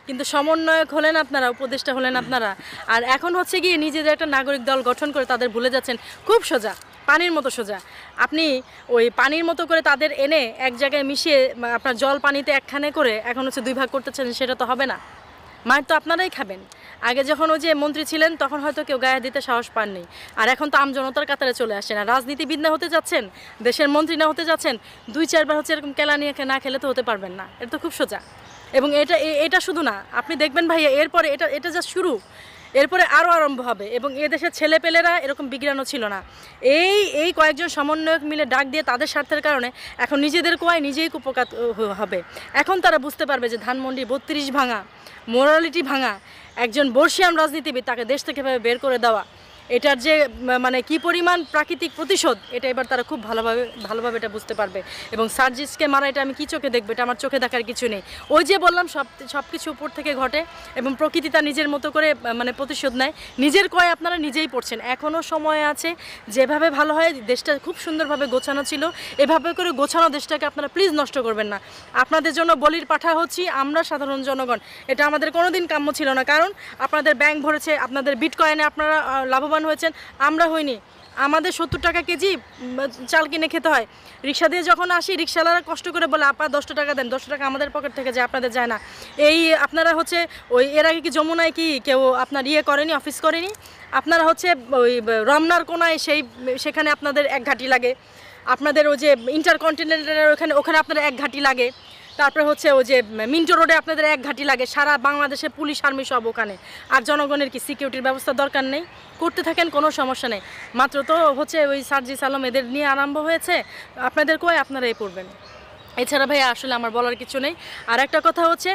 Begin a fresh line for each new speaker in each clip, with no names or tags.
কিন্তু সমন্বয়ক হলেন আপনারা, উপদেষ্টা হলেন আপনারা। আর এখন হচ্ছে গিয়ে নিজেদের একটা নাগরিক দল গঠন করে তাদের ভুলে যাচ্ছেন। খুব সোজা, পানির মতো সোজা। আপনি ওই পানির মতো করে তাদের এনে এক জায়গায় মিশিয়ে আপনার জল পানিতে একখানে করে এখন হচ্ছে 2 ভাগ করতেছেন, সেটা তো হবে না। মার তো আপনারাই খাবেন। আগে যখন ওই যে মন্ত্রী ছিলেন তখন হয়তো কেউ গায়ে দিতে সাহস পাননি, আর এখন তো আমজনতার কাতারে চলে আসেন। আর রাজনীতিবিদ না হতে যাচ্ছেন, দেশের মন্ত্রী না হতে যাচ্ছেন, 2-4 বার হচ্ছে এরকম কেলা নিয়ে না খেলে তো হতে পারবেন না। এটা তো খুব সোজা। এবং এটা শুধু না, আপনি দেখবেন ভাইয়া, এরপরে এটা জাস্ট শুরু, এরপরে আরও আরম্ভ হবে। এবং এ দেশের ছেলেপেলেরা এরকম বিজ্ঞানও ছিল না। এই কয়েকজন সমন্বয়ক মিলে ডাক দিয়ে তাদের স্বার্থের কারণে এখন নিজেদের কোয়ায় নিজেই কুপকাত হবে। এখন তারা বুঝতে পারবে যে ধানমন্ডি 32 ভাঙা, মোরালিটি ভাঙা একজন বর্ষিয়ান রাজনীতিবিদ, তাকে দেশ থেকে বের করে দেওয়া, এটার যে মানে কি পরিমাণ প্রাকৃতিক প্রতিশোধ, এটা এবার তারা খুব ভালোভাবে এটা বুঝতে পারবে। এবং সার্জিসকে মারা, এটা আমি কি চোখে দেখবো? এটা আমার চোখে দেখার কিছু নেই। ওই যে বললাম সব কিছু উপর থেকে ঘটে এবং প্রকৃতি তার নিজের মতো করে মানে প্রতিশোধ নেয়। নিজের কয় আপনারা নিজেই পড়ছেন। এখনও সময় আছে, যেভাবে ভালো হয়, দেশটা খুব সুন্দরভাবে গোছানো ছিল, এভাবে করে গোছানো দেশটাকে আপনারা প্লিজ নষ্ট করবেন না। আপনাদের জন্য বলির পাঠা হচ্ছি আমরা সাধারণ জনগণ। এটা আমাদের কোনোদিন কাম্য ছিল না, কারণ আপনাদের ব্যাংক ভরেছে, আপনাদের বিটকয়েনে আপনারা লাভবান হয়েছেন, আমরা হইনি। আমাদের 70 টাকা কেজি চাল কিনে খেতে হয়। রিক্সা দিয়ে যখন আসি, রিক্সাওয়ালারা কষ্ট করে বলে আপা 10 টাকা দেন, 10 টাকা আমাদের পকেট থেকে যায়, আপনাদের যায় না। এই আপনারা হচ্ছে ওই এর আগে কি যমুনায় কি কেউ আপনার করেনি, অফিস করেনি? আপনারা হচ্ছে ওই রমনার কোনায় সেখানে আপনাদের 1 ঘাটি লাগে। আপনাদের ওই যে ইন্টারকন্টিনেন্টালের ওখানে আপনাদের 1 ঘাটি লাগে। তারপরে হচ্ছে ওই যে মিন্টো রোডে আপনাদের 1 ঘাটি লাগে। সারা বাংলাদেশে পুলিশ আর্মি সব ওখানে। আর জনগণের কি সিকিউরিটির ব্যবস্থা দরকার নেই? করতে থাকেন, কোনো সমস্যা নেই। মাত্র তো হচ্ছে ওই সার্জিস আলম এদের নিয়ে আরম্ভ হয়েছে, আপনাদের কই আপনারাই পড়বেন। এছাড়া ভাই আসলে আমার বলার কিছু নেই। আর একটা কথা হচ্ছে,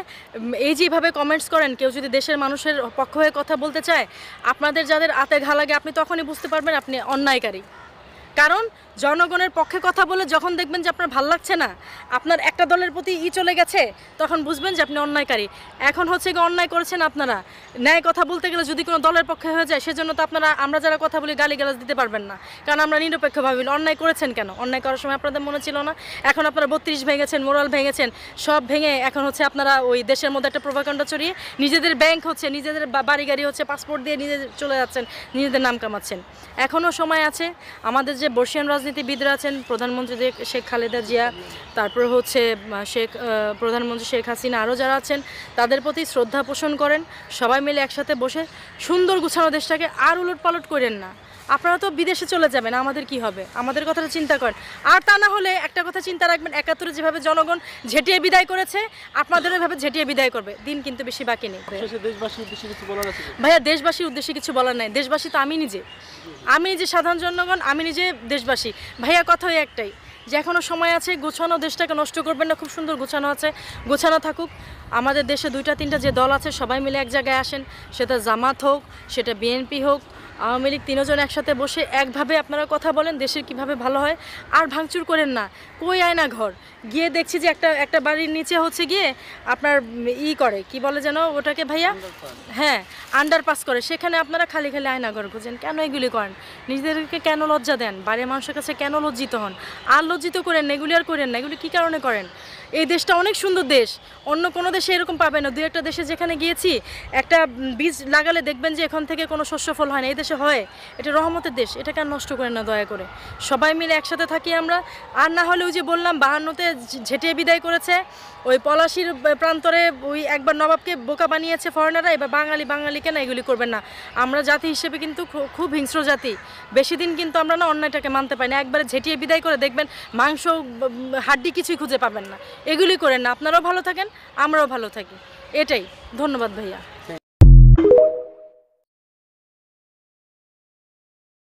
এই যেভাবে কমেন্টস করেন, কেউ যদি দেশের মানুষের পক্ষ হয়ে কথা বলতে চায়, আপনাদের যাদের আতে ঘা লাগে, আপনি তখনই বুঝতে পারবেন আপনি অন্যায়কারী। কারণ জনগণের পক্ষে কথা বলে যখন দেখবেন যে আপনার ভাল লাগছে না, আপনার একটা দলের প্রতি চলে গেছে, তখন বুঝবেন যে আপনি অন্যায়কারী। এখন হচ্ছে গিয়ে অন্যায় করেছেন আপনারা। ন্যায় কথা বলতে গেলে যদি কোনো দলের পক্ষে হয়ে যায়, সেজন্য তো আমরা যারা কথা বলি গালিগালাজ দিতে পারবেন না, কারণ আমরা নিরপেক্ষভাবে অন্যায় করেছেন কেন? অন্যায় করার সময় আপনাদের মনে ছিল না? এখন আপনারা 32 ভেঙেছেন, মোরাল ভেঙেছেন, সব ভেঙে এখন হচ্ছে আপনারা ওই দেশের মধ্যে একটা প্রভাকাণ্ড ছড়িয়ে নিজেদের ব্যাংক হচ্ছে, নিজেদের বাড়ি গাড়ি হচ্ছে, পাসপোর্ট দিয়ে নিজেদের চলে যাচ্ছেন, নিজেদের নাম কামাচ্ছেন। এখনও সময় আছে। আমাদের যে বর্ষিয়ান রাজনীতিবিদরা আছেন, প্রধানমন্ত্রী শেখ খালেদা জিয়া, তারপর হচ্ছে প্রধানমন্ত্রী শেখ হাসিনা, আরও যারা আছেন, তাদের প্রতি শ্রদ্ধা পোষণ করেন। সবাই মিলে একসাথে বসে সুন্দর গুছানো দেশটাকে আর উলটপালট করেন না। আপনারা তো বিদেশে চলে যাবেন, আমাদের কি হবে? আমাদের কথাটা চিন্তা করেন। আর তা না হলে একটা কথা চিন্তা রাখবেন, 71-এ যেভাবে জনগণ ঝেঁটিয়ে বিদায় করেছে, আপনাদেরও এভাবে ঝেঁটিয়ে বিদায় করবে। দিন কিন্তু বেশি বাকি নেই। ভাইয়া, দেশবাসীর উদ্দেশ্যে কিছু বলার নাই। দেশবাসী তো আমি নিজে সাধারণ জনগণ, আমি নিজে দেশবাসী। ভাইয়া, কথা ওই একটাই, যে এখনও সময় আছে, গোছানো দেশটাকে নষ্ট করবেন না। খুব সুন্দর গোছানো আছে, গোছানো থাকুক। আমাদের দেশে 2-3টা যে দল আছে, সবাই মিলে এক জায়গায় আসেন। সেটা জামাত হোক, সেটা বিএনপি হোক, আওয়ামী লীগ, 3 জন একসাথে বসে একভাবে আপনারা কথা বলেন দেশের কিভাবে ভালো হয়। আর ভাঙচুর করেন না। কই আয়না ঘর গিয়ে দেখছি যে একটা বাড়ির নিচে হচ্ছে গিয়ে আপনার করে, কি বলে যেন ওটাকে ভাইয়া, হ্যাঁ, আন্ডারপাস করে, সেখানে আপনারা খালি আয়না ঘর খুঁজেন। কেন এগুলি করেন? নিজেদেরকে কেন লজ্জা দেন? বাইরের মানুষের কাছে কেন লজ্জিত হন? আর লজ্জিত করেন না, এগুলি আর করেন না। এগুলি কী কারণে করেন? এই দেশটা অনেক সুন্দর দেশ, অন্য কোনো দেশে এরকম পাবেন না। 2-একটা দেশে যেখানে গিয়েছি, একটা বীজ লাগালে দেখবেন যে এখান থেকে কোনো শস্য ফল হয় না। এই দেশে হয়। এটা রহমতের দেশ, এটাকে আর নষ্ট করেন না দয়া করে। সবাই মিলে একসাথে থাকি আমরা। আর না হলে ওই যে বললাম 52-তে ঝেঁটিয়ে বিদায় করেছে, ওই পলাশির প্রান্তরে ওই একবার নবাবকে বোকা বানিয়েছে ফরেনাররা, এবার বাঙালিকে না এগুলি করবেন না। আমরা জাতি হিসেবে কিন্তু খুব হিংস্র জাতি। বেশি দিন কিন্তু আমরা না অন্যায়টাকে মানতে পারি না। একবারে ঝেঁটিয়ে বিদায় করে দেখবেন মাংস হাড্ডি কিছুই খুঁজে পাবেন না। এগুলি করেন না। আপনারাও ভালো থাকেন, আমরাও ভালো থাকি। এটাই। ধন্যবাদ ভাইয়া।